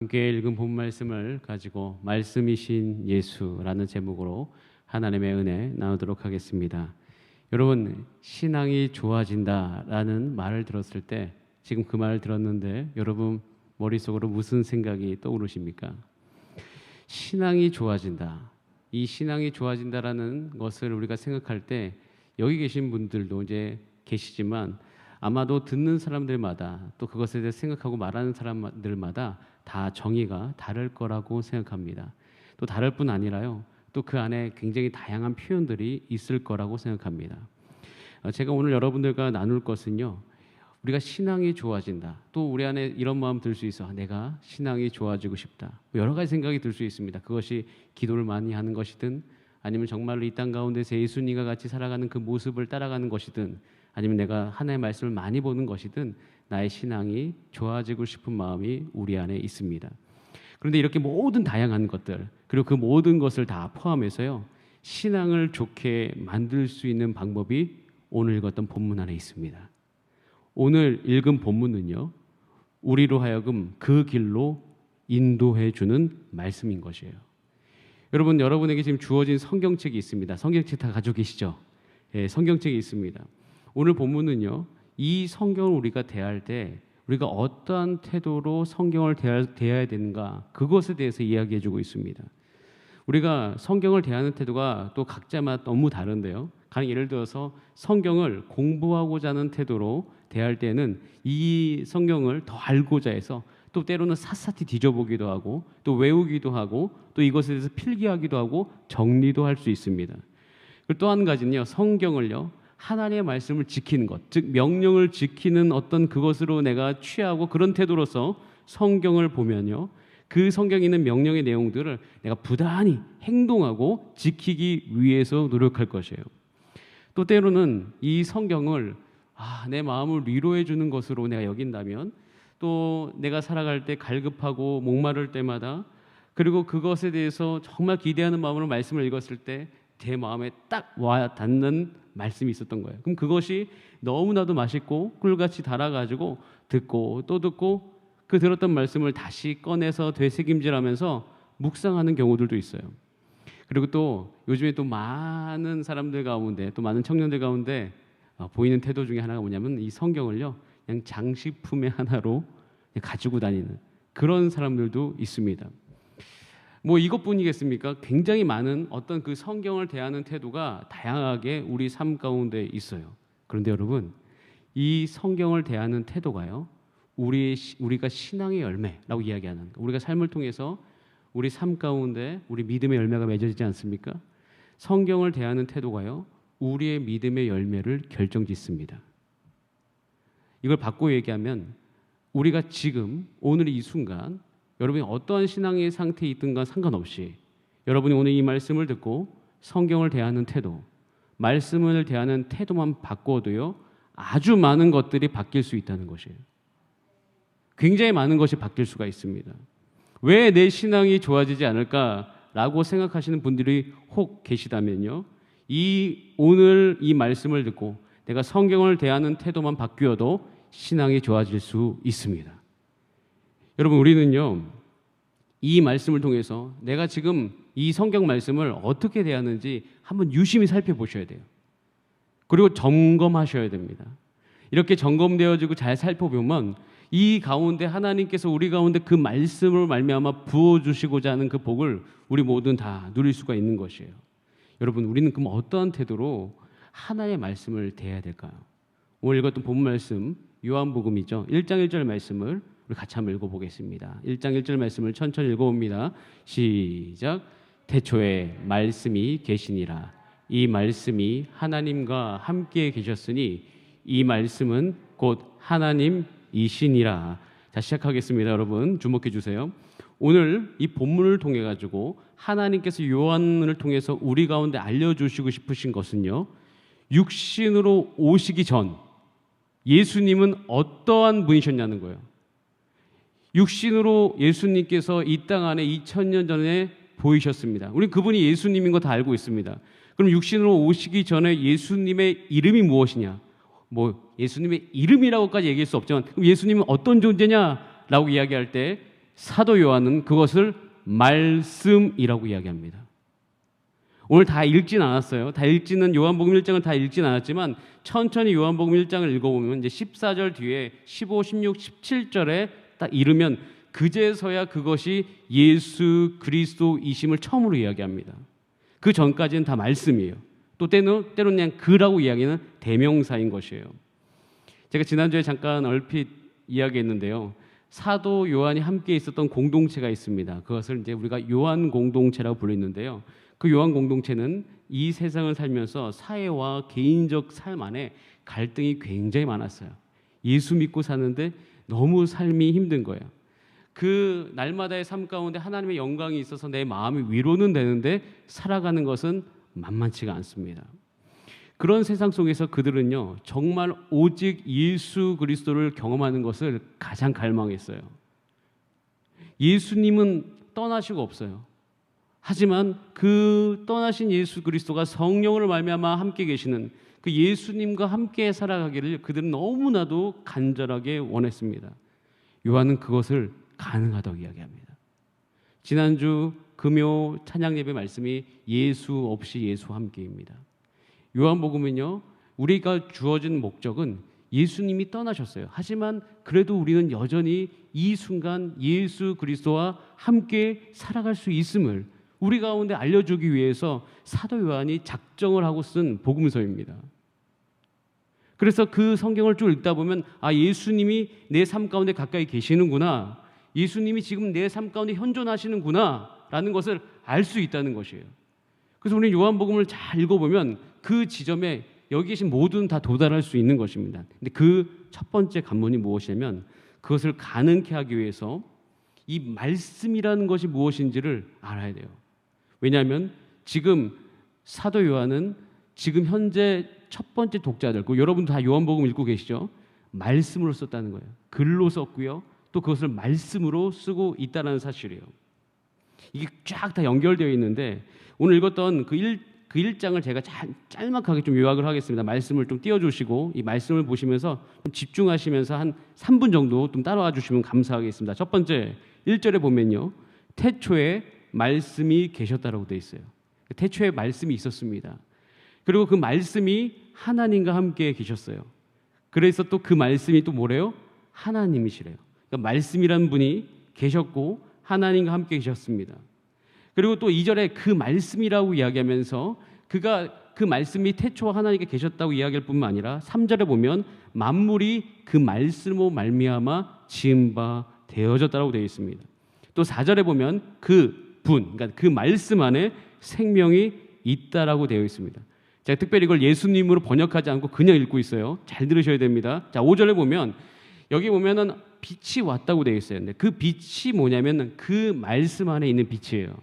함께 읽은 본 말씀을 가지고 말씀이신 예수라는 제목으로 하나님의 은혜 나누도록 하겠습니다. 여러분, 신앙이 좋아진다라는 말을 들었을 때, 지금 그 말을 들었는데 여러분 머릿속으로 무슨 생각이 떠오르십니까? 신앙이 좋아진다. 이 신앙이 좋아진다라는 것을 우리가 생각할 때 여기 계신 분들도 이제 계시지만 아마도 듣는 사람들마다 또 그것에 대해 생각하고 말하는 사람들마다 다 정의가 다를 거라고 생각합니다. 또 다를 뿐 아니라요, 또 그 안에 굉장히 다양한 표현들이 있을 거라고 생각합니다. 제가 오늘 여러분들과 나눌 것은요, 우리가 신앙이 좋아진다, 또 우리 안에 이런 마음 들 수 있어. 내가 신앙이 좋아지고 싶다. 여러 가지 생각이 들 수 있습니다. 그것이 기도를 많이 하는 것이든, 아니면 정말로 이 땅 가운데서 예수님과 같이 살아가는 그 모습을 따라가는 것이든, 아니면 내가 하나님의 말씀을 많이 보는 것이든, 나의 신앙이 좋아지고 싶은 마음이 우리 안에 있습니다. 그런데 이렇게 모든 다양한 것들, 그리고 그 모든 것을 다 포함해서요, 신앙을 좋게 만들 수 있는 방법이 오늘 읽었던 본문 안에 있습니다. 오늘 읽은 본문은요, 우리로 하여금 그 길로 인도해 주는 말씀인 것이에요. 여러분, 여러분에게 지금 주어진 성경책이 있습니다. 성경책 다 가지고 계시죠? 예, 성경책이 있습니다. 오늘 본문은요, 이 성경을 우리가 대할 때 우리가 어떠한 태도로 성경을 대해야 되는가, 그것에 대해서 이야기해주고 있습니다. 우리가 성경을 대하는 태도가 또 각자마다 너무 다른데요, 가령 예를 들어서 성경을 공부하고자 하는 태도로 대할 때는 이 성경을 더 알고자 해서 또 때로는 샅샅이 뒤져보기도 하고, 또 외우기도 하고, 또 이것에 대해서 필기하기도 하고 정리도 할 수 있습니다. 그리고 또 한 가지는요, 성경을요, 하나님의 말씀을 지키는 것, 즉 명령을 지키는 어떤 그것으로 내가 취하고 그런 태도로서 성경을 보면요, 그 성경에 있는 명령의 내용들을 내가 부단히 행동하고 지키기 위해서 노력할 것이에요. 또 때로는 이 성경을 내 마음을 위로해 주는 것으로 내가 여긴다면, 또 내가 살아갈 때 갈급하고 목마를 때마다, 그리고 그것에 대해서 정말 기대하는 마음으로 말씀을 읽었을 때 제 마음에 딱 와 닿는 말씀이 있었던 거예요. 그럼 그것이 너무나도 맛있고 꿀같이 달아가지고 듣고 또 듣고 그 들었던 말씀을 다시 꺼내서 되새김질하면서 묵상하는 경우들도 있어요. 그리고 또 요즘에 또 많은 사람들 가운데, 또 많은 청년들 가운데 보이는 태도 중에 하나가 뭐냐면, 이 성경을요, 그냥 장식품의 하나로 그냥 가지고 다니는 그런 사람들도 있습니다. 뭐 이것뿐이겠습니까? 굉장히 많은 어떤 그 성경을 대하는 태도가 다양하게 우리 삶 가운데 있어요. 그런데 여러분, 이 성경을 대하는 태도가요, 우리가 신앙의 열매라고 이야기하는, 우리가 삶을 통해서 우리 삶 가운데 우리 믿음의 열매가 맺어지지 않습니까? 성경을 대하는 태도가요, 우리의 믿음의 열매를 결정짓습니다. 이걸 바꿔 얘기하면, 우리가 지금 오늘 이 순간 여러분이 어떠한 신앙의 상태에 있든가 상관없이, 여러분이 오늘 이 말씀을 듣고 성경을 대하는 태도, 말씀을 대하는 태도만 바꿔도요, 아주 많은 것들이 바뀔 수 있다는 것이에요. 굉장히 많은 것이 바뀔 수가 있습니다. 왜 내 신앙이 좋아지지 않을까라고 생각하시는 분들이 혹 계시다면요, 오늘 이 말씀을 듣고 내가 성경을 대하는 태도만 바뀌어도 신앙이 좋아질 수 있습니다. 여러분, 우리는요, 이 말씀을 통해서 내가 지금 이 성경 말씀을 어떻게 대하는지 한번 유심히 살펴보셔야 돼요. 그리고 점검하셔야 됩니다. 이렇게 점검되어지고 잘 살펴보면 이 가운데 하나님께서 우리 가운데 그 말씀을 말미암아 부어주시고자 하는 그 복을 우리 모두는 다 누릴 수가 있는 것이에요. 여러분, 우리는 그럼 어떠한 태도로 하나님의 말씀을 대해야 될까요? 오늘 읽었던 본문 말씀, 요한복음이죠. 1장 1절 말씀을 우리 같이 한번 읽어보겠습니다. 1장 1절 말씀을 천천히 읽어봅니다. 시작. 태초에 말씀이 계시니라. 이 말씀이 하나님과 함께 계셨으니 이 말씀은 곧 하나님이시니라. 자, 시작하겠습니다. 여러분 주목해 주세요. 오늘 이 본문을 통해 가지고 하나님께서 요한을 통해서 우리 가운데 알려주시고 싶으신 것은요, 육신으로 오시기 전 예수님은 어떠한 분이셨냐는 거예요. 육신으로 예수님께서 이 땅 안에 2000년 전에 보이셨습니다. 우리 그분이 예수님인 거 다 알고 있습니다. 그럼 육신으로 오시기 전에 예수님의 이름이 무엇이냐? 뭐 예수님의 이름이라고까지 얘기할 수 없지만, 그럼 예수님은 어떤 존재냐라고 이야기할 때 사도 요한은 그것을 말씀이라고 이야기합니다. 오늘 다 읽진 않았어요. 다 읽지는 요한복음 1장을 다 읽진 않았지만 천천히 요한복음 1장을 읽어보면 이제 14절 뒤에 15, 16, 17절에 딱 이르면 그제서야 그것이 예수 그리스도이심을 처음으로 이야기합니다. 그 전까지는 다 말씀이에요. 또 때로는 그냥 그라고 이야기는 대명사인 것이에요. 제가 지난주에 잠깐 얼핏 이야기했는데요. 사도 요한이 함께 있었던 공동체가 있습니다. 그것을 이제 우리가 요한 공동체라고 부르는데요. 그 요한 공동체는 이 세상을 살면서 사회와 개인적 삶 안에 갈등이 굉장히 많았어요. 예수 믿고 사는데 너무 삶이 힘든 거예요. 그 날마다의 삶 가운데 하나님의 영광이 있어서 내 마음이 위로는 되는데 살아가는 것은 만만치가 않습니다. 그런 세상 속에서 그들은요, 정말 오직 예수 그리스도를 경험하는 것을 가장 갈망했어요. 예수님은 떠나시고 없어요. 하지만 그 떠나신 예수 그리스도가 성령을 말미암아 함께 계시는 그 예수님과 함께 살아가기를 그들은 너무나도 간절하게 원했습니다. 요한은 그것을 가능하다고 이야기합니다. 지난주 금요 찬양 예배 말씀이 예수 없이 예수와 함께입니다. 요한복음은요, 우리가 주어진 목적은 예수님이 떠나셨어요. 하지만 그래도 우리는 여전히 이 순간 예수 그리스도와 함께 살아갈 수 있음을 우리 가운데 알려주기 위해서 사도 요한이 작정을 하고 쓴 복음서입니다. 그래서 그 성경을 쭉 읽다 보면 아, 예수님이 내 삶 가운데 가까이 계시는구나, 예수님이 지금 내 삶 가운데 현존하시는구나 라는 것을 알 수 있다는 것이에요. 그래서 우리 요한복음을 잘 읽어보면 그 지점에 여기 계신 모두는 다 도달할 수 있는 것입니다. 근데 그 첫 번째 관문이 무엇이냐면 그것을 가능케 하기 위해서 이 말씀이라는 것이 무엇인지를 알아야 돼요. 왜냐하면 지금 사도 요한은 지금 현재 첫 번째 독자들, 여러분도 다 요한복음 읽고 계시죠? 말씀으로 썼다는 거예요. 글로 썼고요. 또 그것을 말씀으로 쓰고 있다는 사실이에요. 이게 쫙 다 연결되어 있는데 오늘 읽었던 그 1장을 제가 짤막하게 좀 요약을 하겠습니다. 말씀을 좀 띄워주시고 이 말씀을 보시면서 좀 집중하시면서 한 3분 정도 좀 따라와 주시면 감사하겠습니다. 첫 번째 1절에 보면요, 태초에 말씀이 계셨다라고 되어 있어요. 태초에 말씀이 있었습니다. 그리고 그 말씀이 하나님과 함께 계셨어요. 그래서 또 그 말씀이 또 뭐래요? 하나님이시래요. 그러니까 말씀이라는 분이 계셨고 하나님과 함께 계셨습니다. 그리고 또 2절에 그 말씀이라고 이야기하면서 그가 그 말씀이 태초와 하나님께 계셨다고 이야기할 뿐만 아니라 3절에 보면 만물이 그 말씀으로 말미암아 지은 바 되어졌다라고 되어 있습니다. 또 4절에 보면 그러니까 그 말씀 안에 생명이 있다라고 되어 있습니다. 제가 특별히 이걸 예수님으로 번역하지 않고 그냥 읽고 있어요. 잘 들으셔야 됩니다. 자, 5절에 보면 여기 보면은 빛이 왔다고 되어 있어요. 근데 그 빛이 뭐냐면 그 말씀 안에 있는 빛이에요.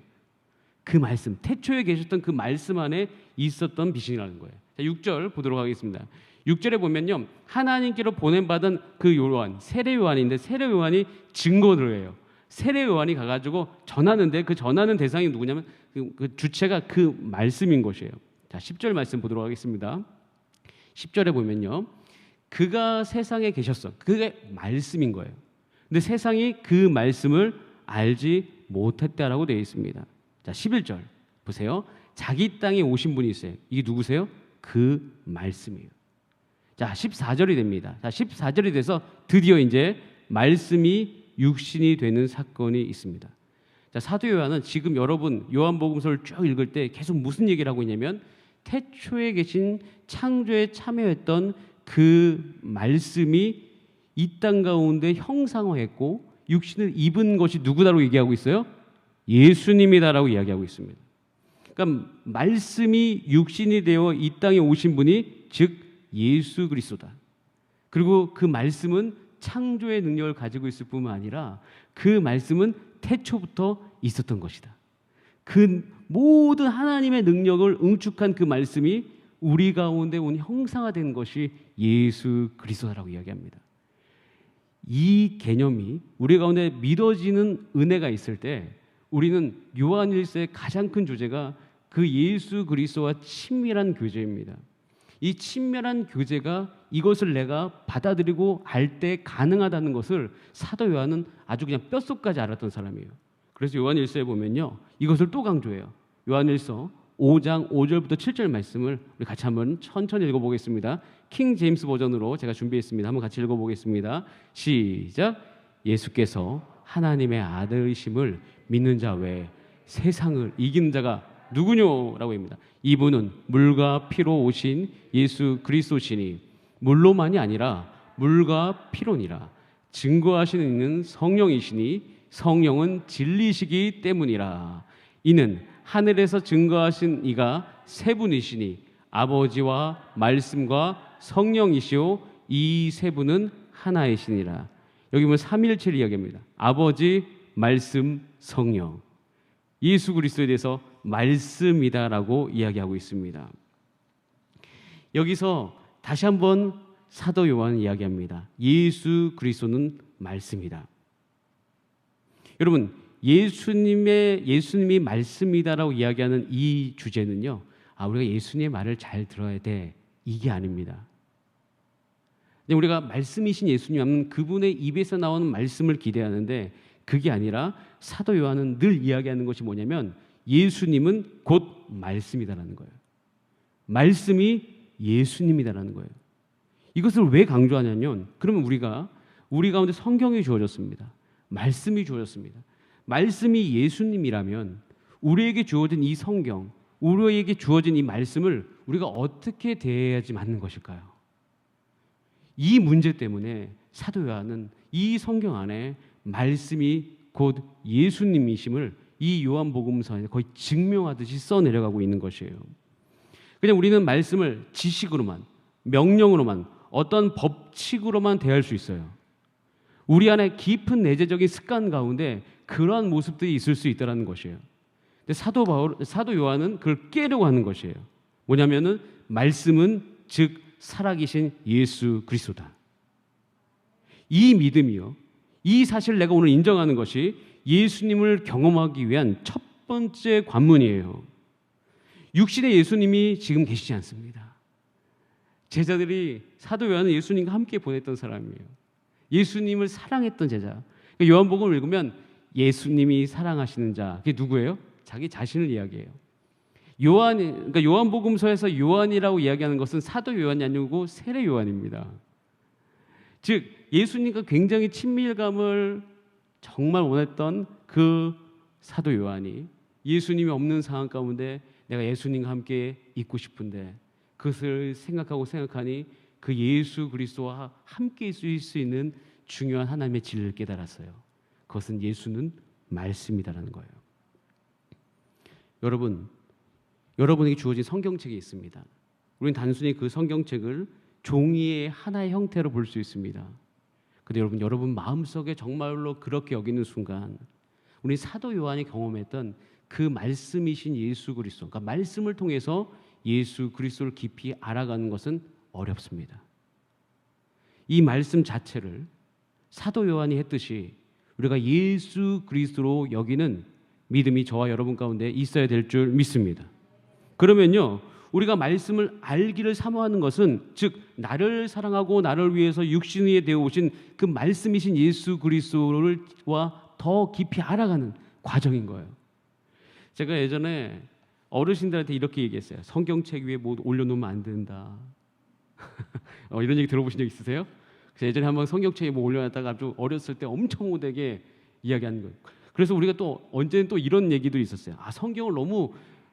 그 말씀, 태초에 계셨던 그 말씀 안에 있었던 빛이라는 거예요. 자, 6절 보도록 하겠습니다. 6절에 보면요, 하나님께로 보냄받은 그 요한, 세례 요한인데 세례 요한이 증거를 해요. 세례 요한이 가가지고 전하는데 그 전하는 대상이 누구냐면 그 주체가 그 말씀인 것이에요. 자, 10절 말씀 보도록 하겠습니다. 10절에 보면요, 그가 세상에 계셨어. 그게 말씀인 거예요. 근데 세상이 그 말씀을 알지 못했다라고 되어 있습니다. 자, 11절 보세요. 자기 땅에 오신 분이 있어요. 이게 누구세요? 그 말씀이에요. 자, 14절이 됩니다. 자, 14절이 돼서 드디어 이제 말씀이 육신이 되는 사건이 있습니다. 자, 사도 요한은 지금 여러분 요한복음서를 쭉 읽을 때 계속 무슨 얘기를 하고 있냐면 태초에 계신 창조에 참여했던 그 말씀이 이 땅 가운데 형상화했고 육신을 입은 것이 누구다라고 얘기하고 있어요? 예수님이다라고 이야기하고 있습니다. 그러니까 말씀이 육신이 되어 이 땅에 오신 분이 즉 예수 그리스도다. 그리고 그 말씀은 창조의 능력을 가지고 있을 뿐만 아니라 그 말씀은 태초부터 있었던 것이다. 그 모든 하나님의 능력을 응축한 그 말씀이 우리 가운데 온 형상화된 것이 예수 그리스도라고 이야기합니다. 이 개념이 우리 가운데 믿어지는 은혜가 있을 때 우리는 요한일서의 가장 큰 주제가 그 예수 그리스도와 친밀한 교제입니다. 이 친밀한 교제가 이것을 내가 받아들이고 알 때 가능하다는 것을 사도 요한은 아주 그냥 뼛속까지 알았던 사람이에요. 그래서 요한일서에 보면요, 이것을 또 강조해요. 요한일서 5장 5절부터 7절 말씀을 우리 같이 한번 천천히 읽어보겠습니다. 킹 제임스 버전으로 제가 준비했습니다. 한번 같이 읽어보겠습니다. 시작. 예수께서 하나님의 아들이심을 믿는 자 외에 세상을 이기는 자가 누구뇨? 라고 합니다. 이분은 물과 피로 오신 예수 그리스도시니 물로만이 아니라 물과 피로니라. 증거하시는 이는 성령이시니 성령은 진리시기 때문이라. 이는 하늘에서 증거하신 이가 세 분이시니 아버지와 말씀과 성령이시오 이 세 분은 하나이시니라. 여기 보면 삼위일체를 이야기합니다. 아버지, 말씀, 성령. 예수 그리스도에 대해서 말씀이다라고 이야기하고 있습니다. 여기서 다시 한번 사도 요한은 이야기합니다. 예수 그리스도는 말씀이다. 여러분, 예수님이 말씀이다라고 이야기하는 이 주제는요, 우리가 예수님의 말을 잘 들어야 돼, 이게 아닙니다. 우리가 말씀이신 예수님 하면 그분의 입에서 나오는 말씀을 기대하는데 그게 아니라 사도 요한은 늘 이야기하는 것이 뭐냐면 예수님은 곧 말씀이다라는 거예요. 말씀이 예수님이다라는 거예요. 이것을 왜 강조하냐면, 그러면 우리 가운데 성경이 주어졌습니다. 말씀이 주어졌습니다. 말씀이 예수님이라면 우리에게 주어진 이 성경, 우리에게 주어진 이 말씀을 우리가 어떻게 대해야지 맞는 것일까요? 이 문제 때문에 사도 요한은 이 성경 안에 말씀이 곧 예수님이심을 이 요한복음서에 거의 증명하듯이 써내려가고 있는 것이에요. 그냥 우리는 말씀을 지식으로만, 명령으로만, 어떤 법칙으로만 대할 수 있어요. 우리 안에 깊은 내재적인 습관 가운데 그러한 모습들이 있을 수 있다는 것이에요. 근데 사도 요한은 그걸 깨려고 하는 것이에요. 뭐냐면은 말씀은 즉 살아계신 예수 그리스도다. 이 믿음이요, 이 사실을 내가 오늘 인정하는 것이 예수님을 경험하기 위한 첫 번째 관문이에요. 육신의 예수님이 지금 계시지 않습니다. 제자들이 사도 요한은 예수님과 함께 보냈던 사람이에요. 예수님을 사랑했던 제자. 요한복음을 읽으면 예수님이 사랑하시는 자, 그게 누구예요? 자기 자신을 이야기해요. 그러니까 요한복음서에서 요한이라고 이야기하는 것은 사도 요한이 아니고 세례 요한입니다. 즉 예수님과 굉장히 친밀감을 정말 원했던 그 사도 요한이 예수님이 없는 상황 가운데 내가 예수님과 함께 있고 싶은데 그것을 생각하니 그 예수 그리스도와 함께 있을 수 있는 중요한 하나님의 진리를 깨달았어요. 그것은 예수는 말씀이다라는 거예요. 여러분에게 주어진 성경책이 있습니다. 우리는 단순히 그 성경책을 종이의 하나의 형태로 볼 수 있습니다. 그런데 여러분 마음속에 정말로 그렇게 여기는 순간 우리 사도 요한이 경험했던 그 말씀이신 예수 그리스도, 그러니까 말씀을 통해서 예수 그리스도를 깊이 알아가는 것은 어렵습니다. 이 말씀 자체를 사도 요한이 했듯이 우리가 예수 그리스도로 여기는 믿음이 저와 여러분 가운데 있어야 될 줄 믿습니다. 그러면요, 우리가 말씀을 알기를 사모하는 것은 즉 나를 사랑하고 나를 위해서 육신 위에 되어 오신 그 말씀이신 예수 그리스도와 더 깊이 알아가는 과정인 거예요. 제가 예전에 어르신들한테 이렇게 얘기했어요. 성경책 위에 뭐 올려놓으면 안 된다. 이런 얘기 들어보신 적 있으세요? 그래서 예전에 한번 성경책에 뭐 올려놨다가 아주 어렸을 때 엄청 못되게 이야기하는 거예요. 그래서 우리가 또 언제는 또 이런 얘기도 있었어요.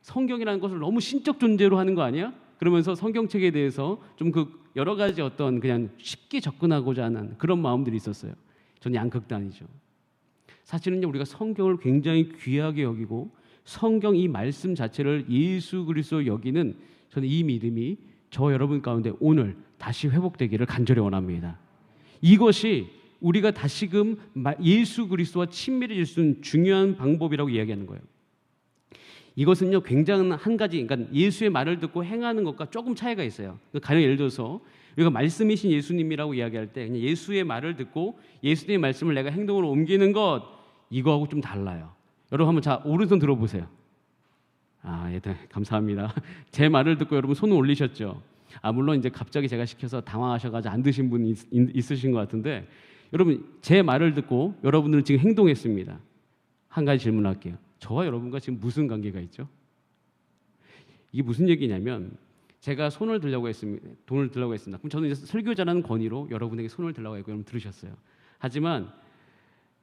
성경이라는 것을 너무 신적 존재로 하는 거 아니야? 그러면서 성경책에 대해서 좀 그 여러 가지 어떤 그냥 쉽게 접근하고자 하는 그런 마음들이 있었어요. 저는 양극단이죠. 사실은요, 우리가 성경을 굉장히 귀하게 여기고 성경 이 말씀 자체를 예수 그리스도 여기는 저는 이 믿음이 저 여러분 가운데 오늘 다시 회복되기를 간절히 원합니다. 이것이 우리가 다시금 예수 그리스도와 친밀해질 수 있는 중요한 방법이라고 이야기하는 거예요. 이것은요, 굉장한 한 가지, 그러니까 예수의 말을 듣고 행하는 것과 조금 차이가 있어요. 가령 예를 들어서 우리가 말씀이신 예수님이라고 이야기할 때 그냥 예수의 말을 듣고 예수님의 말씀을 내가 행동으로 옮기는 것, 이거하고 좀 달라요. 여러분 한번 자 오른손 들어보세요. 예, 감사합니다. 제 말을 듣고 여러분 손을 올리셨죠. 물론 이제 갑자기 제가 시켜서 당황하셔가지고 안 드신 분이 있으신 것 같은데, 여러분 제 말을 듣고 여러분들은 지금 행동했습니다. 한 가지 질문할게요. 저와 여러분과 지금 무슨 관계가 있죠? 이게 무슨 얘기냐면, 제가 손을 들려고 했습니다. 돈을 들려고 했습니다. 그럼 저는 이제 설교자라는 권위로 여러분에게 손을 들라고 했고, 여러분 들으셨어요. 하지만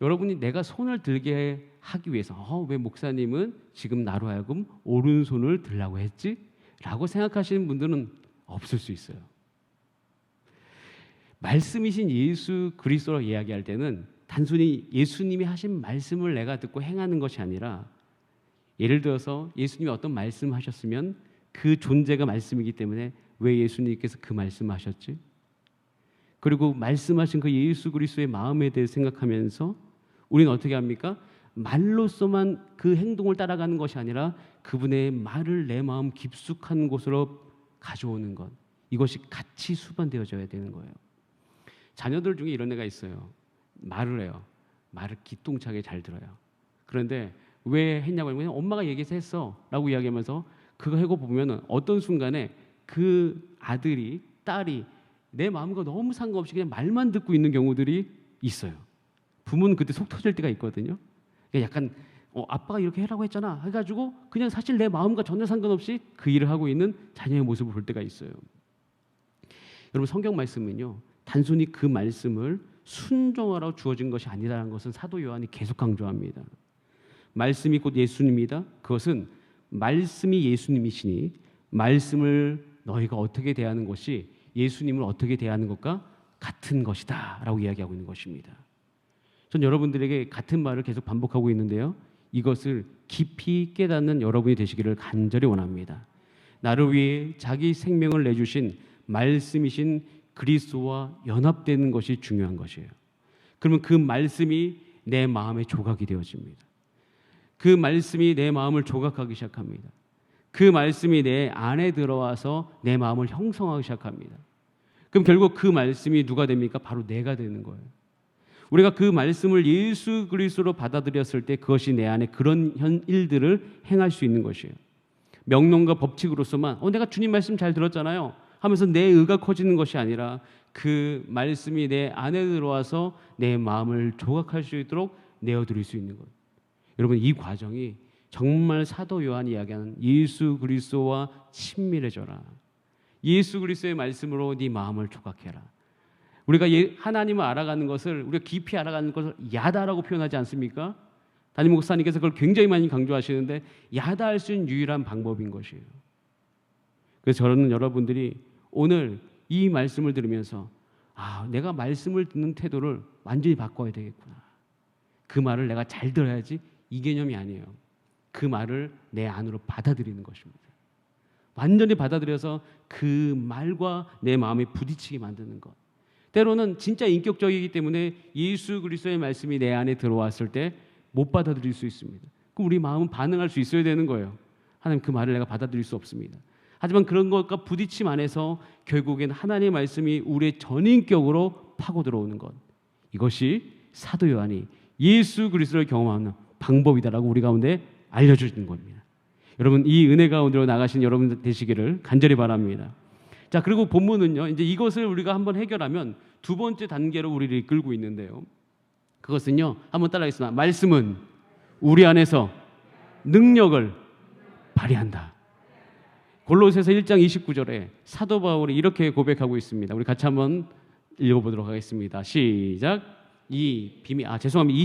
여러분이 내가 손을 들게 하기 위해서 왜 목사님은 지금 나로 하여금 오른손을 들라고 했지? 라고 생각하시는 분들은 없을 수 있어요. 말씀이신 예수 그리스도로 이야기할 때는 단순히 예수님이 하신 말씀을 내가 듣고 행하는 것이 아니라, 예를 들어서 예수님이 어떤 말씀하셨으면 그 존재가 말씀이기 때문에 왜 예수님께서 그 말씀하셨지? 그리고 말씀하신 그 예수 그리스도의 마음에 대해 생각하면서 우리는 어떻게 합니까? 말로서만 그 행동을 따라가는 것이 아니라 그분의 말을 내 마음 깊숙한 곳으로 가져오는 것, 이것이 같이 수반되어져야 되는 거예요. 자녀들 중에 이런 애가 있어요. 말을 해요. 말을 기똥차게 잘 들어요. 그런데 왜 했냐고 하면 엄마가 얘기해서 했어 라고 이야기하면서 그거 하고 보면 어떤 순간에 그 아들이, 딸이 내 마음과 너무 상관없이 그냥 말만 듣고 있는 경우들이 있어요. 부모는 그때 속 터질 때가 있거든요. 약간 아빠가 이렇게 해라고 했잖아 해가지고 그냥 사실 내 마음과 전혀 상관없이 그 일을 하고 있는 자녀의 모습을 볼 때가 있어요. 여러분, 성경 말씀은요, 단순히 그 말씀을 순종하라고 주어진 것이 아니라는 것은 사도 요한이 계속 강조합니다. 말씀이 곧 예수님이다. 그것은 말씀이 예수님이시니 말씀을 너희가 어떻게 대하는 것이 예수님을 어떻게 대하는 것과 같은 것이다 라고 이야기하고 있는 것입니다. 전 여러분들에게 같은 말을 계속 반복하고 있는데요, 이것을 깊이 깨닫는 여러분이 되시기를 간절히 원합니다. 나를 위해 자기 생명을 내주신 말씀이신 그리스도와 연합되는 것이 중요한 것이에요. 그러면 그 말씀이 내 마음의 조각이 되어집니다. 그 말씀이 내 마음을 조각하기 시작합니다. 그 말씀이 내 안에 들어와서 내 마음을 형성하기 시작합니다. 그럼 결국 그 말씀이 누가 됩니까? 바로 내가 되는 거예요. 우리가 그 말씀을 예수 그리스도로 받아들였을 때 그것이 내 안에 그런 일들을 행할 수 있는 것이에요. 명령과 법칙으로서만 내가 주님 말씀 잘 들었잖아요 하면서 내 의가 커지는 것이 아니라 그 말씀이 내 안에 들어와서 내 마음을 조각할 수 있도록 내어드릴 수 있는 것. 여러분, 이 과정이 정말 사도 요한이 이야기하는 예수 그리스도와 친밀해져라, 예수 그리스도의 말씀으로 네 마음을 조각해라. 우리가 하나님을 알아가는 것을, 우리가 깊이 알아가는 것을 야다라고 표현하지 않습니까? 담임 목사님께서 그걸 굉장히 많이 강조하시는데 야다할 수 있는 유일한 방법인 것이에요. 그래서 저는 여러분들이 오늘 이 말씀을 들으면서 내가 말씀을 듣는 태도를 완전히 바꿔야 되겠구나, 그 말을 내가 잘 들어야지, 이 개념이 아니에요. 그 말을 내 안으로 받아들이는 것입니다. 완전히 받아들여서 그 말과 내 마음이 부딪히게 만드는 것. 때로는 진짜 인격적이기 때문에 예수 그리스도의 말씀이 내 안에 들어왔을 때 못 받아들일 수 있습니다. 그럼 우리 마음은 반응할 수 있어야 되는 거예요. 하나님, 그 말을 내가 받아들일 수 없습니다. 하지만 그런 것과 부딪힘 안에서 결국엔 하나님의 말씀이 우리의 전인격으로 파고 들어오는 것, 이것이 사도 요한이 예수 그리스도를 경험하는 방법이다라고 우리 가운데 알려주는 겁니다. 여러분, 이 은혜 가운데로 나가신 여러분 되시기를 간절히 바랍니다. 자, 그리고 본문은요, 이제 이것을 우리가 한번 해결하면 두 번째 단계로 우리를 이끌고 있는데요, 그것은요, 한번 따라하겠습니다. 말씀은 우리 안에서 능력을 발휘한다. 골로새서 1장 29절에 사도 바울이 이렇게 고백하고 있습니다. 우리 같이 한번 읽어보도록 하겠습니다. 시작. 이 비밀, 죄송합니다.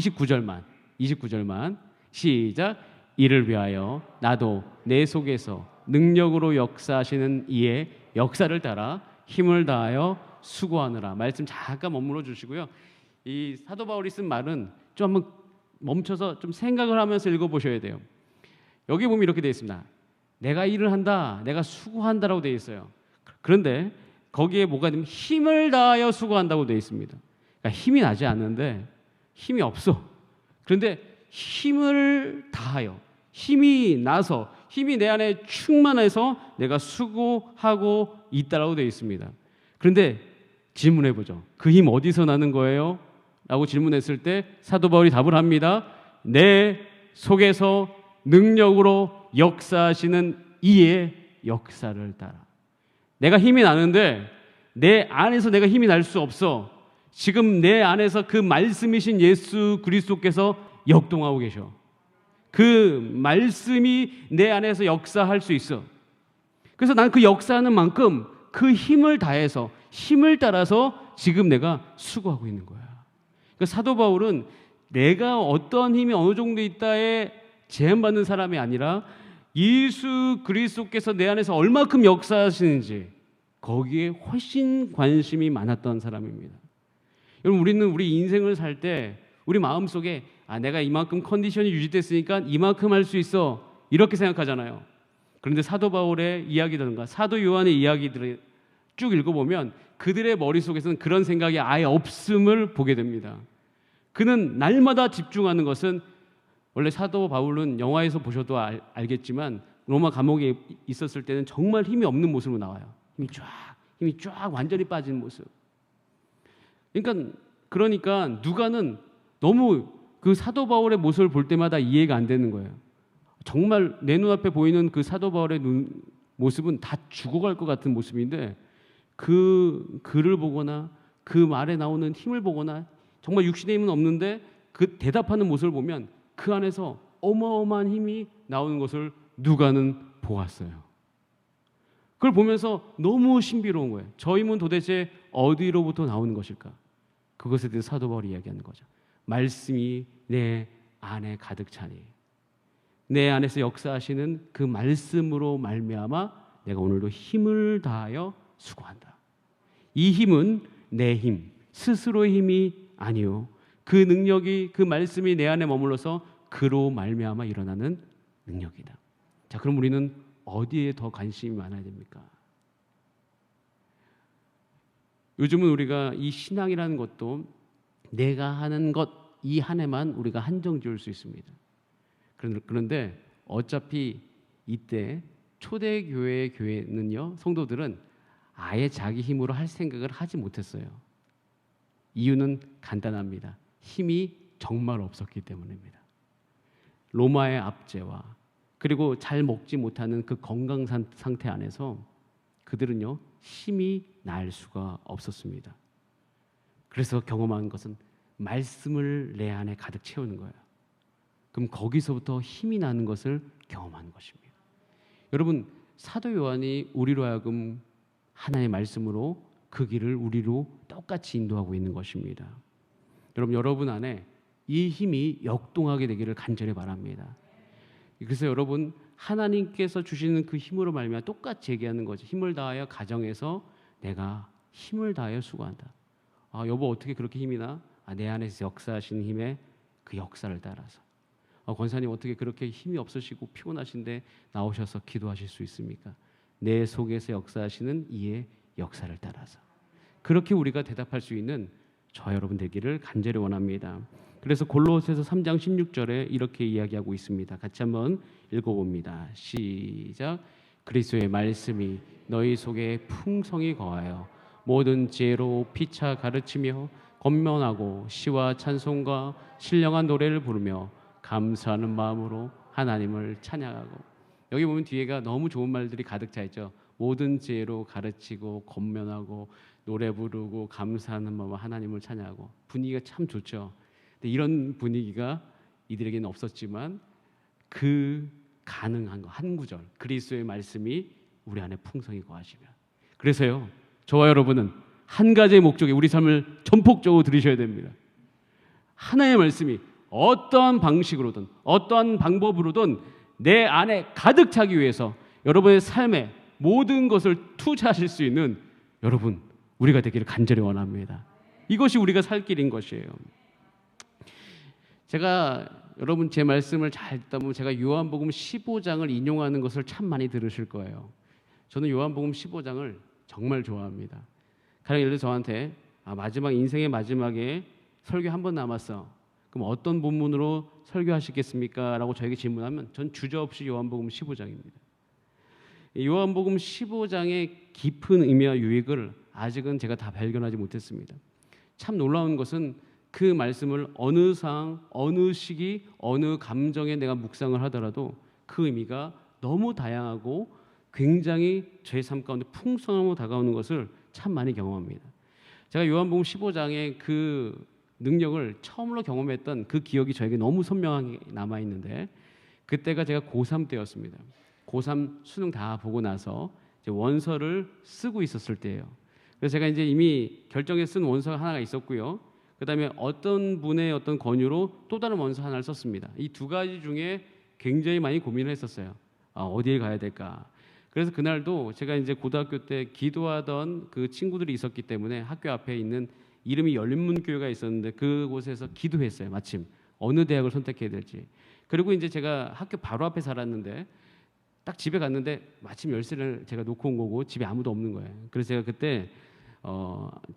29절만 시작. 이를 위하여 나도 내 속에서 능력으로 역사하시는 이의 역사를 따라 힘을 다하여 수고하느라. 말씀 잠깐 머물러 주시고요. 이 사도 바울이 쓴 말은 좀 한번 멈춰서 좀 생각을 하면서 읽어보셔야 돼요. 여기 보면 이렇게 되어 있습니다. 내가 일을 한다, 내가 수고한다라고 되어 있어요. 그런데 거기에 뭐가 되면 힘을 다하여 수고한다고 되어 있습니다. 그러니까 힘이 나지 않는데 힘이 없어. 그런데 힘을 다하여, 힘이 나서, 힘이 내 안에 충만해서 내가 수고하고 있다라고 되어 있습니다. 그런데 질문해 보죠. 그 힘 어디서 나는 거예요? 라고 질문했을 때 사도 바울이 답을 합니다. 내 속에서 능력으로 역사하시는 이의 역사를 따라. 내가 힘이 나는데 내 안에서 내가 힘이 날 수 없어. 지금 내 안에서 그 말씀이신 예수 그리스도께서 역동하고 계셔. 그 말씀이 내 안에서 역사할 수 있어. 그래서 난 그 역사하는 만큼 그 힘을 다해서, 힘을 따라서 지금 내가 수고하고 있는 거야. 그러니까 사도 바울은 내가 어떤 힘이 어느 정도 있다에 제한받는 사람이 아니라 예수 그리스도께서 내 안에서 얼마큼 역사하시는지 거기에 훨씬 관심이 많았던 사람입니다. 여러분, 우리는 우리 인생을 살 때 우리 마음속에 내가 이만큼 컨디션이 유지됐으니까 이만큼 할 수 있어, 이렇게 생각하잖아요. 그런데 사도 바울의 이야기든가 사도 요한의 이야기들을 쭉 읽어보면 그들의 머릿속에서는 그런 생각이 아예 없음을 보게 됩니다. 그는 날마다 집중하는 것은, 원래 사도 바울은 영화에서 보셔도 알겠지만 로마 감옥에 있었을 때는 정말 힘이 없는 모습으로 나와요. 힘이 쫙 완전히 빠진 모습. 그러니까 누가는 너무 그 사도 바울의 모습을 볼 때마다 이해가 안 되는 거예요. 정말 내 눈앞에 보이는 그 사도 바울의 모습은 다 죽어갈 것 같은 모습인데, 그 글을 보거나 그 말에 나오는 힘을 보거나 정말 육신의 힘은 없는데 그 대답하는 모습을 보면 그 안에서 어마어마한 힘이 나오는 것을 누가는 보았어요. 그걸 보면서 너무 신비로운 거예요. 저 힘은 도대체 어디로부터 나오는 것일까? 그것에 대해서 사도 바울이 이야기하는 거죠. 말씀이 내 안에 가득 차니, 내 안에서 역사하시는 그 말씀으로 말미암아 내가 오늘도 힘을 다하여 수고한다. 이 힘은 내 힘, 스스로의 힘이 아니요, 그 능력이, 그 말씀이 내 안에 머물러서 그로 말미암아 일어나는 능력이다. 자, 그럼 우리는 어디에 더 관심이 많아야 됩니까? 요즘은 우리가 이 신앙이라는 것도 내가 하는 것 이 한 해만 우리가 한정 지을 수 있습니다. 그런데 어차피 이때 초대교회의 교회는요, 성도들은 아예 자기 힘으로 할 생각을 하지 못했어요. 이유는 간단합니다. 힘이 정말 없었기 때문입니다. 로마의 압제와 그리고 잘 먹지 못하는 그 건강 상태 안에서 그들은요, 힘이 날 수가 없었습니다. 그래서 경험한 것은 말씀을 내 안에 가득 채우는 거예요. 그럼 거기서부터 힘이 나는 것을 경험하는 것입니다. 여러분, 사도 요한이 우리로 하여금 하나의 말씀으로 그 길을 우리로 똑같이 인도하고 있는 것입니다. 여러분 안에 이 힘이 역동하게 되기를 간절히 바랍니다. 그래서 여러분, 하나님께서 주시는 그 힘으로 말미암아 똑같이 얘기하는 거죠. 힘을 다하여 가정에서 내가 힘을 다하여 수고한다. 여보, 어떻게 그렇게 힘이 나? 내 안에서 역사하시는 힘의 그 역사를 따라서. 권사님, 어떻게 그렇게 힘이 없으시고 피곤하신데 나오셔서 기도하실 수 있습니까? 내 속에서 역사하시는 이의 역사를 따라서. 그렇게 우리가 대답할 수 있는 저와 여러분 되기를 간절히 원합니다. 그래서 골로새서 3장 16절에 이렇게 이야기하고 있습니다. 같이 한번 읽어봅니다. 시작. 그리스도의 말씀이 너희 속에 풍성히 거하여 모든 지혜로 피차 가르치며 권면하고 시와 찬송과 신령한 노래를 부르며 감사하는 마음으로 하나님을 찬양하고. 여기 보면 뒤에가 너무 좋은 말들이 가득 차 있죠. 모든 지혜로 가르치고 권면하고 노래 부르고 감사하는 마음으로 하나님을 찬양하고. 분위기가 참 좋죠. 근데 이런 분위기가 이들에게는 없었지만 그 가능한 거 한 구절, 그리스도의 말씀이 우리 안에 풍성히 거하시면. 그래서요, 저와 여러분은 한 가지의 목적에 우리 삶을 전폭적으로 들으셔야 됩니다. 하나의 말씀이 어떠한 방식으로든 어떠한 방법으로든 내 안에 가득 차기 위해서 여러분의 삶에 모든 것을 투자하실 수 있는 여러분, 우리가 되기를 간절히 원합니다. 이것이 우리가 살 길인 것이에요. 제가 여러분 제 말씀을 잘 듣다 보면 제가 요한복음 15장을 인용하는 것을 참 많이 들으실 거예요. 저는 요한복음 15장을 정말 좋아합니다. 가령 예를 들어 저한테 마지막 인생의 마지막에 설교 한 번 남았어. 그럼 어떤 본문으로 설교하시겠습니까? 라고 저에게 질문하면 전 주저없이 요한복음 15장입니다. 요한복음 15장의 깊은 의미와 유익을 아직은 제가 다 발견하지 못했습니다. 참 놀라운 것은 그 말씀을 어느 상황, 어느 시기, 어느 감정에 내가 묵상을 하더라도 그 의미가 너무 다양하고 굉장히 제 삶 가운데 풍성함으로 다가오는 것을 참 많이 경험합니다. 제가 요한복음 15장의 그 능력을 처음으로 경험했던 그 기억이 저에게 너무 선명하게 남아있는데, 그때가 제가 고3 때였습니다. 고3 수능 다 보고 나서 이제 원서를 쓰고 있었을 때예요. 그래서 제가 이제 이미 결정해 쓴 원서가 하나가 있었고요. 그다음에 어떤 분의 어떤 권유로 또 다른 원서 하나를 썼습니다. 이 두 가지 중에 굉장히 많이 고민을 했었어요. 어디에 가야 될까? 그래서 그날도 제가 이제 고등학교 때 기도하던 그 친구들이 있었기 때문에 학교 앞에 있는 이름이 열린문교회가 있었는데 그곳에서 기도했어요. 마침 어느 대학을 선택해야 될지. 그리고 이제 제가 학교 바로 앞에 살았는데 딱 집에 갔는데 마침 열쇠를 제가 놓고 온 거고 집에 아무도 없는 거예요. 그래서 제가 그때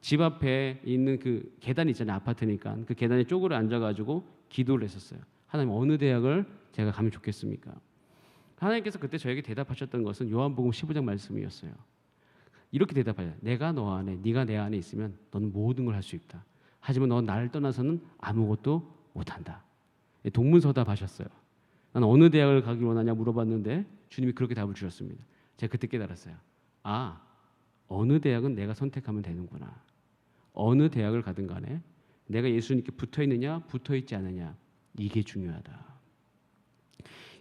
집 앞에 있는 그 계단 있잖아요. 아파트니까 그 계단에 쪼그려 앉아가지고 기도를 했었어요. 하나님, 어느 대학을 제가 가면 좋겠습니까? 하나님께서 그때 저에게 대답하셨던 것은 요한복음 15장 말씀이었어요. 이렇게 대답하죠. 내가 너 안에, 네가 내 안에 있으면 너는 모든 걸 할 수 있다. 하지만 넌 나를 떠나서는 아무것도 못한다. 동문서답하셨어요. 난 어느 대학을 가길 원하냐 물어봤는데 주님이 그렇게 답을 주셨습니다. 제가 그때 깨달았어요. 어느 대학은 내가 선택하면 되는구나. 어느 대학을 가든 간에 내가 예수님께 붙어있느냐 붙어있지 않느냐, 이게 중요하다.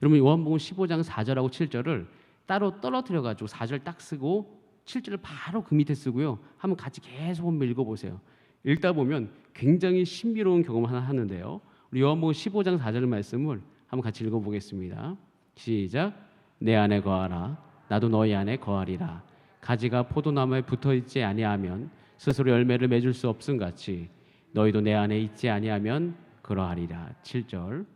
여러분, 요한복음 15장 4절하고 7절을 따로 떨어뜨려가지고 4절 딱 쓰고 7절을 바로 그 밑에 쓰고요. 한번 같이 계속 한번 읽어보세요. 읽다 보면 굉장히 신비로운 경험을 하나 하는데요. 우리 요한복음 15장 4절 말씀을 한번 같이 읽어보겠습니다. 시작. 내 안에 거하라. 나도 너희 안에 거하리라. 가지가 포도나무에 붙어있지 아니하면 스스로 열매를 맺을 수 없음 같이 너희도 내 안에 있지 아니하면 그러하리라. 7절.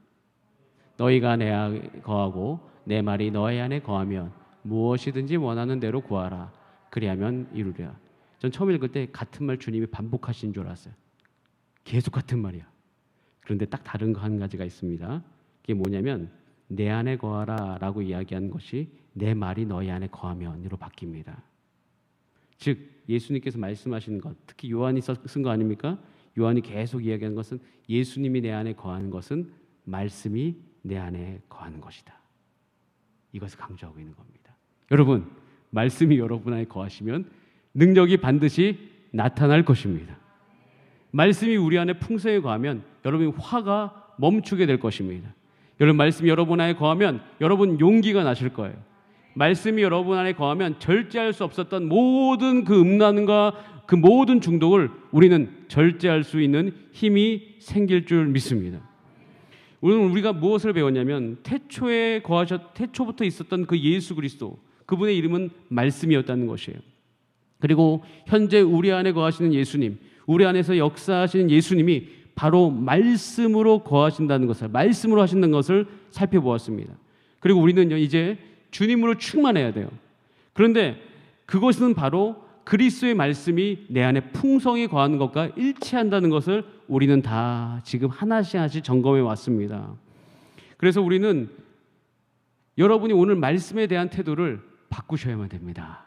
너희가 내 안에 거하고 내 말이 너희 안에 거하면 무엇이든지 원하는 대로 구하라. 그리하면 이루리라. 전 처음 읽을 때 같은 말 주님이 반복하신 줄 알았어요. 계속 같은 말이야. 그런데 딱 다른 거 한 가지가 있습니다. 그게 뭐냐면 내 안에 거하라 라고 이야기한 것이 내 말이 너희 안에 거하면으로 바뀝니다. 즉 예수님께서 말씀하시는 것, 특히 요한이 쓴 거 아닙니까? 요한이 계속 이야기하는 것은 예수님이 내 안에 거하는 것은 말씀이 내 안에 거하는 것이다. 이것을 강조하고 있는 겁니다. 여러분, 말씀이 여러분 안에 거하시면 능력이 반드시 나타날 것입니다. 말씀이 우리 안에 풍성히 거하면 여러분의 화가 멈추게 될 것입니다. 여러분, 말씀이 여러분 안에 거하면 여러분 용기가 나실 거예요. 말씀이 여러분 안에 거하면 절제할 수 없었던 모든 그 음란과 그 모든 중독을 우리는 절제할 수 있는 힘이 생길 줄 믿습니다. 오늘 우리가 무엇을 배웠냐면 태초부터 있었던 그 예수 그리스도, 그분의 이름은 말씀이었다는 것이에요. 그리고 현재 우리 안에 거하시는 예수님, 우리 안에서 역사하시는 예수님이 바로 말씀으로 거하신다는 것을, 말씀으로 하신다는 것을 살펴보았습니다. 그리고 우리는요, 이제 주님으로 충만해야 돼요. 그런데 그것은 바로 그리스도의 말씀이 내 안에 풍성히 거하는 것과 일치한다는 것을 우리는 다 지금 하나씩 점검해 왔습니다. 그래서 우리는 여러분이 오늘 말씀에 대한 태도를 바꾸셔야만 됩니다.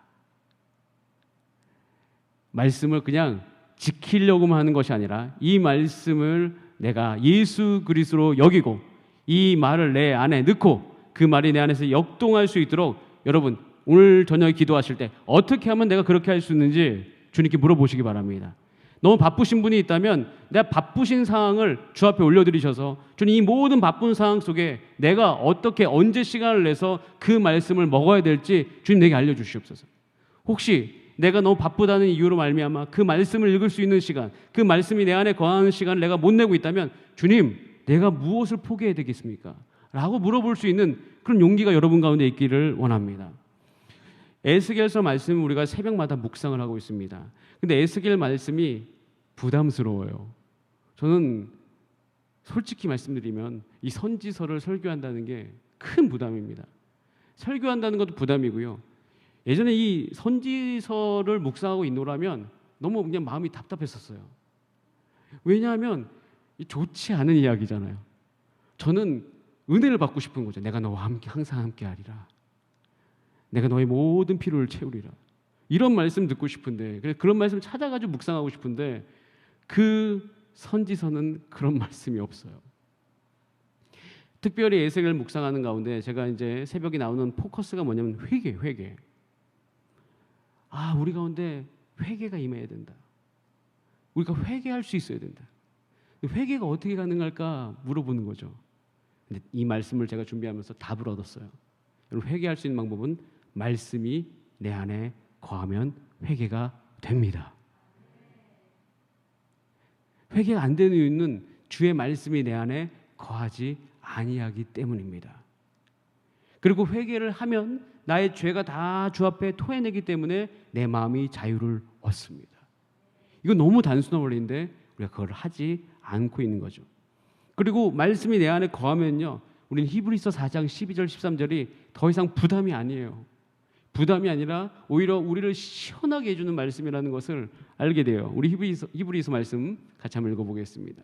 말씀을 그냥 지키려고만 하는 것이 아니라 이 말씀을 내가 예수 그리스도로 여기고 이 말을 내 안에 넣고 그 말이 내 안에서 역동할 수 있도록, 여러분 오늘 저녁에 기도하실 때 어떻게 하면 내가 그렇게 할 수 있는지 주님께 물어보시기 바랍니다. 너무 바쁘신 분이 있다면 내가 바쁘신 상황을 주 앞에 올려드리셔서 주님, 이 모든 바쁜 상황 속에 내가 어떻게 언제 시간을 내서 그 말씀을 먹어야 될지 주님 내게 알려주시옵소서. 혹시 내가 너무 바쁘다는 이유로 말미암아 그 말씀을 읽을 수 있는 시간, 그 말씀이 내 안에 거하는 시간을 내가 못 내고 있다면 주님, 내가 무엇을 포기해야 되겠습니까? 라고 물어볼 수 있는 그런 용기가 여러분 가운데 있기를 원합니다. 에스겔서 말씀을 우리가 새벽마다 묵상을 하고 있습니다. 근데 에스겔 말씀이 부담스러워요. 저는 솔직히 말씀드리면 이 선지서를 설교한다는 게 큰 부담입니다. 설교한다는 것도 부담이고요. 예전에 이 선지서를 묵상하고 있노라면 너무 그냥 마음이 답답했었어요. 왜냐하면 좋지 않은 이야기잖아요. 저는 은혜를 받고 싶은 거죠. 내가 너와 함께 항상 함께 하리라. 내가 너의 모든 필요를 채우리라. 이런 말씀 듣고 싶은데, 그런 말씀 찾아가지고 묵상하고 싶은데 그 선지서는 그런 말씀이 없어요. 특별히 에스겔을 묵상하는 가운데 제가 이제 새벽에 나오는 포커스가 뭐냐면 회개. 우리 가운데 회개가 임해야 된다. 우리가 회개할 수 있어야 된다. 회개가 어떻게 가능할까 물어보는 거죠. 근데 이 말씀을 제가 준비하면서 답을 얻었어요. 여러분, 회개할 수 있는 방법은 말씀이 내 안에 거하면 회개가 됩니다. 회개가 안 되는 이유는 주의 말씀이 내 안에 거하지 아니하기 때문입니다. 그리고 회개를 하면 나의 죄가 다 주 앞에 토해내기 때문에 내 마음이 자유를 얻습니다. 이건 너무 단순한 원리인데 우리가 그걸 하지 않고 있는 거죠. 그리고 말씀이 내 안에 거하면요, 우리는 히브리서 4장 12절 13절이 더 이상 부담이 아니에요. 부담이 아니라 오히려 우리를 시원하게 해주는 말씀이라는 것을 알게 돼요. 우리 히브리서 말씀 같이 한번 읽어보겠습니다.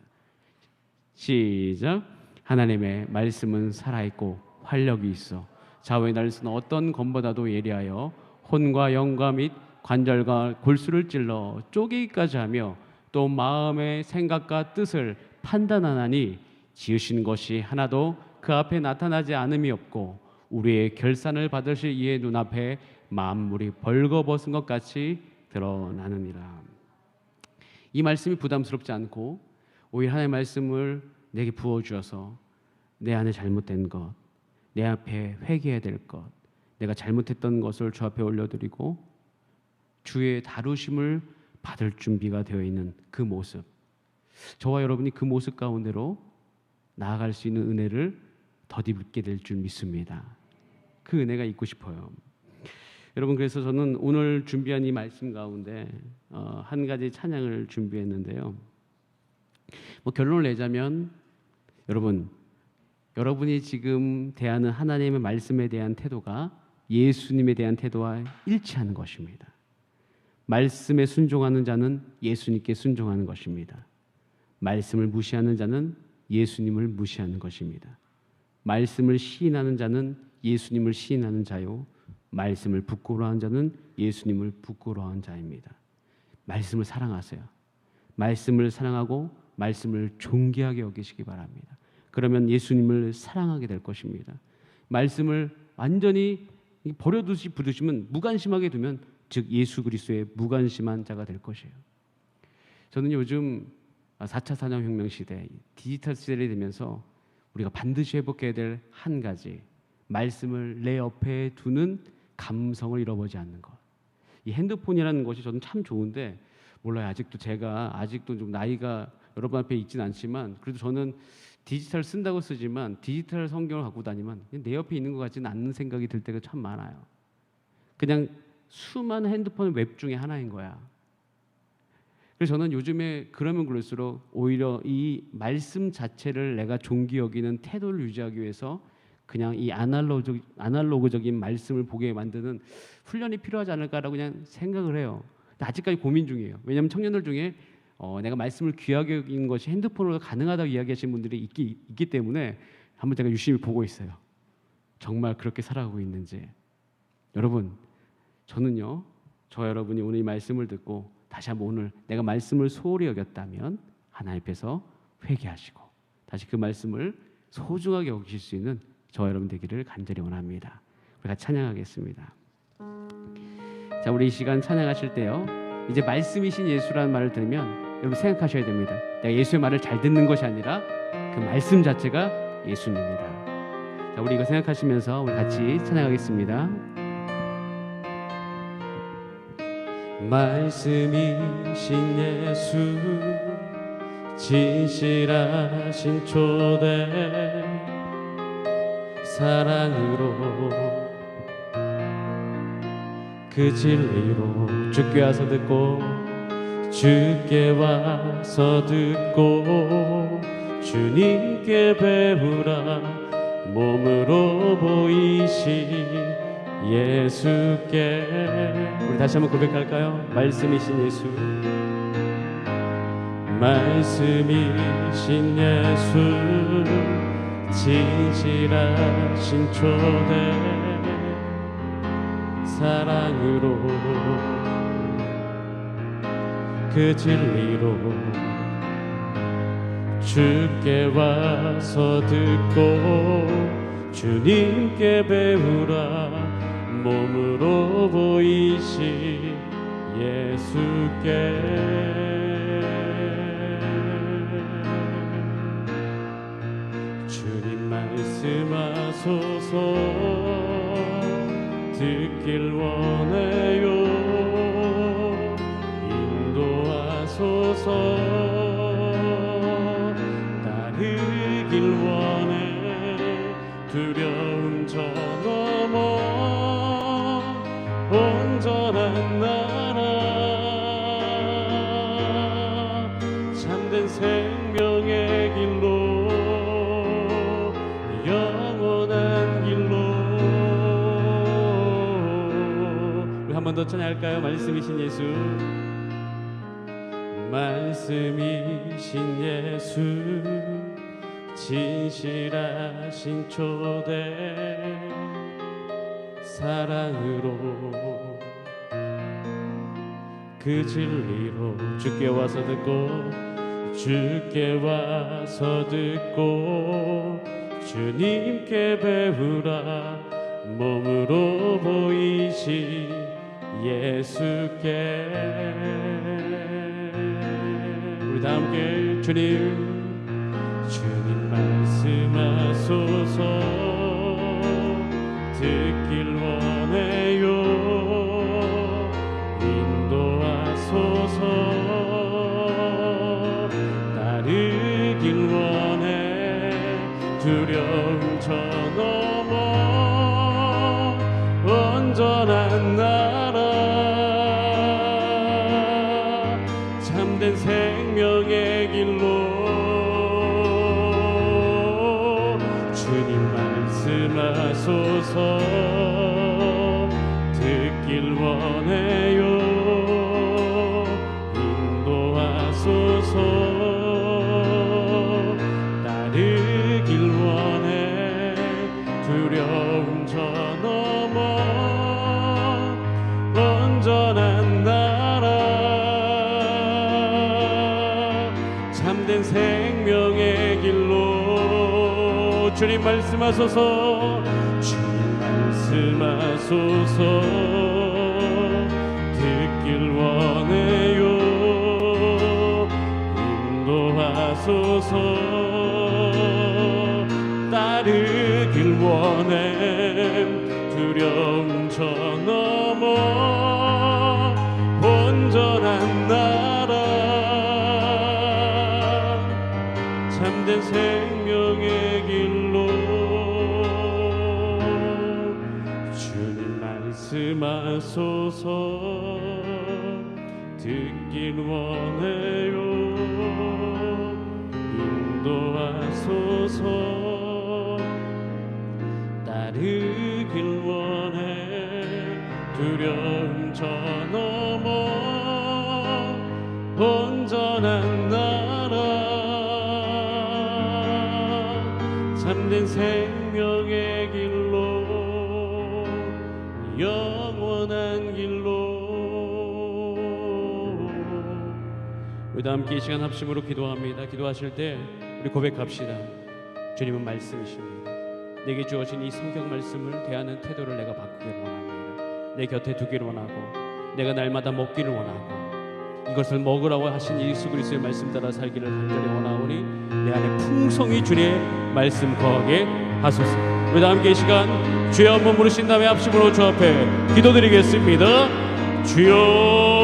시작. 하나님의 말씀은 살아있고 활력이 있어 좌우에 날 수는 어떤 검보다도 예리하여 혼과 영과 및 관절과 골수를 찔러 쪼개기까지 하며 또 마음의 생각과 뜻을 판단하나니 지으신 것이 하나도 그 앞에 나타나지 않음이 없고 우리의 결산을 받으실 이의 눈앞에 만물이 벌거벗은 것 같이 드러나느니라. 이 말씀이 부담스럽지 않고 오히려 하나님의 말씀을 내게 부어주어서 내 안에 잘못된 것, 내 앞에 회개해야 될 것, 내가 잘못했던 것을 주 앞에 올려드리고 주의 다루심을 받을 준비가 되어 있는 그 모습, 저와 여러분이 그 모습 가운데로 나아갈 수 있는 은혜를 덧입게 될 줄 믿습니다. 그 은혜가 있고 싶어요. 여러분, 그래서 저는 오늘 준비한 이 말씀 가운데 한 가지 찬양을 준비했는데요. 결론을 내자면 여러분이 지금 대하는 하나님의 말씀에 대한 태도가 예수님에 대한 태도와 일치하는 것입니다. 말씀에 순종하는 자는 예수님께 순종하는 것입니다. 말씀을 무시하는 자는 예수님을 무시하는 것입니다. 말씀을 시인하는 자는 예수님을 시인하는 자요, 말씀을 부끄러워하는 자는 예수님을 부끄러워하는 자입니다. 말씀을 사랑하세요. 말씀을 사랑하고 말씀을 존귀하게 여기시기 바랍니다. 그러면 예수님을 사랑하게 될 것입니다. 말씀을 완전히 버려두시 부두시면, 무관심하게 두면 즉 예수 그리스도의 무관심한 자가 될 것이에요. 저는 요즘 4차 산업혁명 시대, 디지털 시대를 되면서 우리가 반드시 회복해야 될 한 가지, 말씀을 내 옆에 두는 감성을 잃어버리지 않는 것. 이 핸드폰이라는 것이 저는 참 좋은데, 몰라요. 제가 아직도 좀 나이가 여러분 앞에 있진 않지만, 그래도 저는 디지털 쓴다고 쓰지만 디지털 성경을 갖고 다니면 내 옆에 있는 것 같지는 않는 생각이 들 때가 참 많아요. 그냥 수많은 핸드폰 웹 중에 하나인 거야. 그래서 저는 요즘에 그러면 그럴수록 오히려 이 말씀 자체를 내가 존귀 여기는 태도를 유지하기 위해서 그냥 이 아날로그적인 말씀을 보게 만드는 훈련이 필요하지 않을까라고 그냥 생각을 해요. 근데 아직까지 고민 중이에요. 왜냐하면 청년들 중에 내가 말씀을 귀하게 여기는 것이 핸드폰으로 가능하다고 이야기하시는 분들이 있기 때문에 한번 제가 유심히 보고 있어요. 정말 그렇게 살아가고 있는지. 여러분, 저는요, 저와 여러분이 오늘 이 말씀을 듣고 다시 한번 오늘 내가 말씀을 소홀히 여겼다면 하나님 앞에서 회개하시고 다시 그 말씀을 소중하게 여기실 수 있는 저와 여러분 되기를 간절히 원합니다. 우리가 찬양하겠습니다. 자, 우리 이 시간 찬양하실 때요, 이제 말씀이신 예수라는 말을 들으면 여러분 생각하셔야 됩니다. 내가 예수의 말을 잘 듣는 것이 아니라 그 말씀 자체가 예수님입니다. 자, 우리 이거 생각하시면서 우리 같이 찬양하겠습니다. 말씀이신 예수, 진실하신 초대, 사랑으로 그 진리로 주께 와서 듣고, 주께 와서 듣고 주님께 배우라. 몸으로 보이신 예수께. 우리 다시 한번 고백할까요? 말씀이신 예수, 말씀이신 예수, 진실하신 초대, 사랑으로 그 진리로 주께 와서 듣고 주님께 배우라. 몸으로 보이신 예수께 주님 말씀하소서. 듣길 원해요. 인도하소서. 따르길 원해. 두려움 저 넘어 온전한 나라. 참된 생명의 길로 영원한 길로. 우리 한 번 더 찬양할까요? 말씀이신 예수. 말씀이신 예수. 진실하신 초대. 사랑으로 그 진리로 주께 와서 듣고 주께 와서 듣고 주님께 배우라. 몸으로 보이신 예수께. 우리 다 함께 주님 말씀하소서. 듣길 원해요. 인도하소서. 따르길 원해. 두려움 저 넘어 온전한 나라. 참된 생명의 길로 주님 말씀하소서. 듣길 원해요. 인도하소서. 따르길 원해. 두려움 저 넘어 온전한 나라. 참된 생명의 길로 주님 말씀하소서. 주님 말씀하소서. 듣길 원해요. 인도하소서. 따르길 원해. 두려움 저 넘어 온전한 나라. 참된 생명의 길로 주님 말씀하소서. 듣길 원해요. 인도하소서. 따르길 원해. 두려움 저 넘어 온전한 나라. 참된 생명의 길로 영원한 길로. 우리 다 함께 이 시간 합심으로 기도합니다. 기도하실 때 우리 고백합시다. 주님은 말씀이십니다. 내게 주어진 이 성경 말씀을 대하는 태도를 내가 바꾸기를 원합니다. 내 곁에 두기를 원하고 내가 날마다 먹기를 원하고 이것을 먹으라고 하신 예수 그리스도의 말씀 따라 살기를 간절히 원하오니 내 안에 풍성히 주님의 말씀 거하게 하소서. 우리 다 함께 이 시간 주여 한번 부르신 다음에 합심으로 주 앞에 기도드리겠습니다. 주여